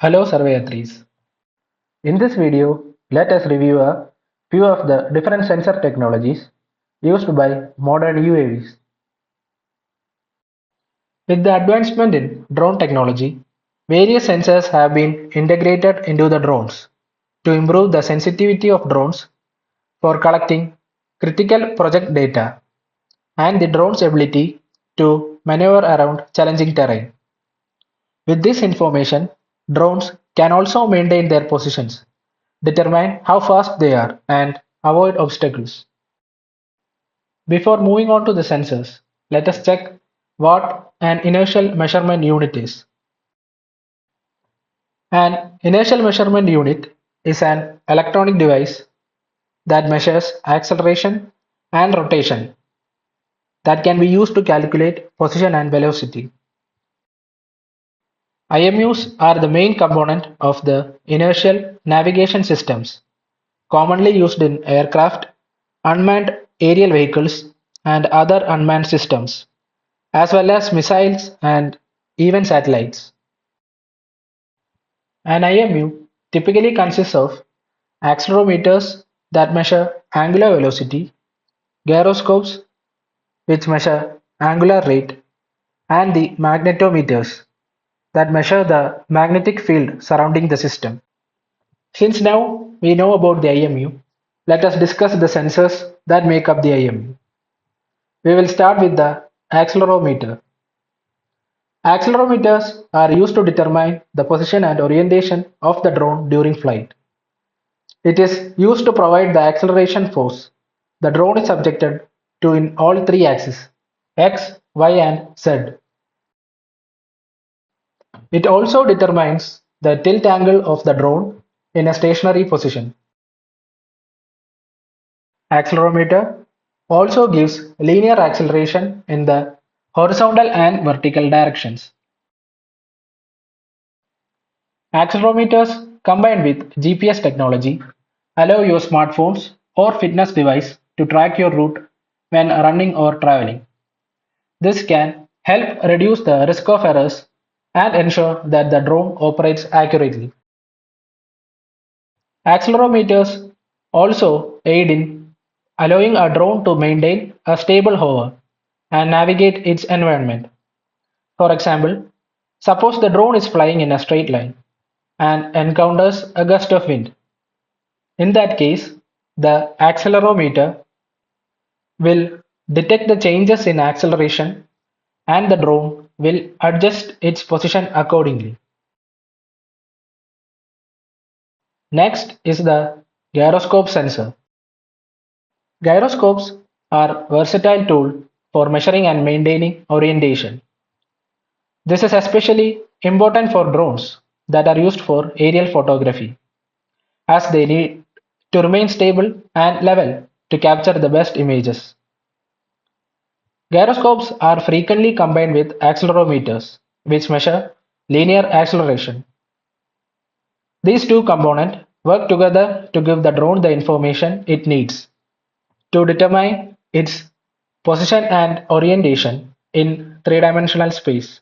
Hello surveyors. In this video, let us review a few of the different sensor technologies used by modern UAVs. With the advancement in drone technology, various sensors have been integrated into the drones to improve the sensitivity of drones for collecting critical project data and the drone's ability to maneuver around challenging terrain. With this information, drones can also maintain their positions, determine how fast they are, and avoid obstacles. Before moving on to the sensors, let us check what an inertial measurement unit is. An inertial measurement unit is an electronic device that measures acceleration and rotation that can be used to calculate position and velocity. IMUs are the main component of the inertial navigation systems commonly used in aircraft, unmanned aerial vehicles, and other unmanned systems, as well as missiles and even satellites. An IMU typically consists of accelerometers that measure angular velocity, gyroscopes which measure angular rate, and the magnetometers that measure the magnetic field surrounding the system. Since now we know about the IMU, let us discuss the sensors that make up the IMU. We will start with the accelerometer. Accelerometers are used to determine the position and orientation of the drone during flight. It is used to provide the acceleration force the drone is subjected to in all three axes X, Y, and Z. It also determines the tilt angle of the drone in a stationary position. Accelerometer also gives linear acceleration in the horizontal and vertical directions. Accelerometers combined with GPS technology allow your smartphones or fitness device to track your route when running or traveling. This can help reduce the risk of errors and ensure that the drone operates accurately. Accelerometers also aid in allowing a drone to maintain a stable hover and navigate its environment. For example, suppose the drone is flying in a straight line and encounters a gust of wind. In that case, the accelerometer will detect the changes in acceleration and the drone will adjust its position accordingly. Next is the gyroscope sensor. Gyroscopes are versatile tool for measuring and maintaining orientation. This is especially important for drones that are used for aerial photography, as they need to remain stable and level to capture the best images. Gyroscopes are frequently combined with accelerometers, which measure linear acceleration. These two components work together to give the drone the information it needs to determine its position and orientation in three-dimensional space.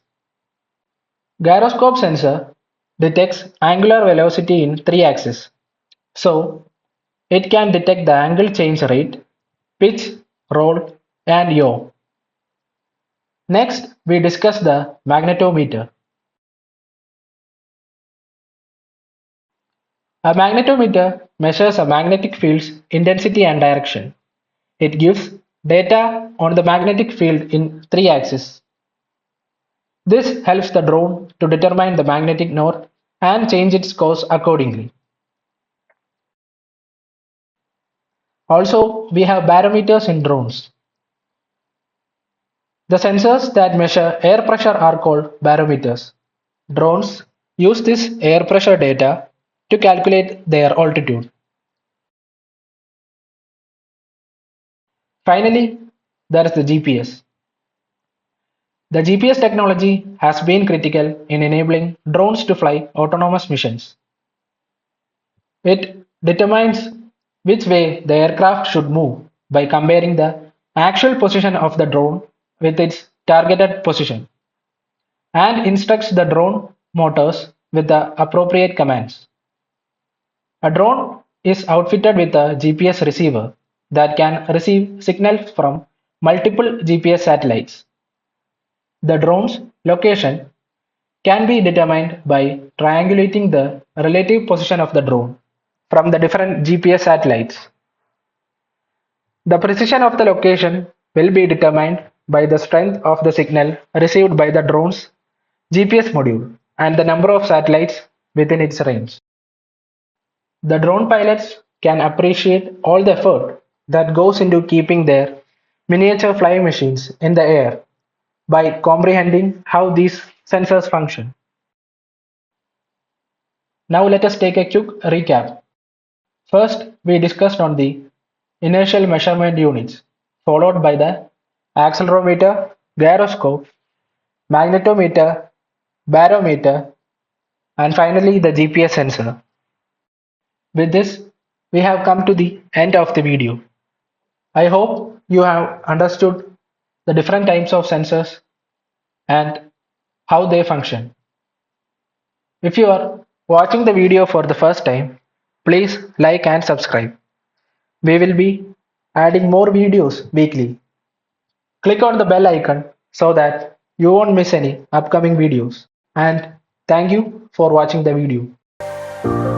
Gyroscope sensor detects angular velocity in three axes, so it can detect the angle change rate, pitch, roll, and yaw. Next, we discuss the magnetometer. A magnetometer measures a magnetic field's intensity and direction. It gives data on the magnetic field in three axes. This helps the drone to determine the magnetic north and change its course accordingly. Also, we have barometers in drones. The sensors that measure air pressure are called barometers. Drones use this air pressure data to calculate their altitude. Finally, there is the GPS. The GPS technology has been critical in enabling drones to fly autonomous missions. It determines which way the aircraft should move by comparing the actual position of the drone with its targeted position and instructs the drone motors with the appropriate commands. A drone is outfitted with a GPS receiver that can receive signals from multiple GPS satellites. The drone's location can be determined by triangulating the relative position of the drone from the different GPS satellites. The precision of the location will be determined by the strength of the signal received by the drone's GPS module and the number of satellites within its range. The drone pilots can appreciate all the effort that goes into keeping their miniature flying machines in the air by comprehending how these sensors function. Now let us take a quick recap. First, we discussed on the inertial measurement units, followed by the accelerometer, gyroscope, magnetometer, barometer, and finally the GPS sensor. With this, we have come to the end of the video. I hope you have understood the different types of sensors and how they function. If you are watching the video for the first time, please like and subscribe. We will be adding more videos weekly. Click on the bell icon so that you won't miss any upcoming videos. And thank you for watching the video.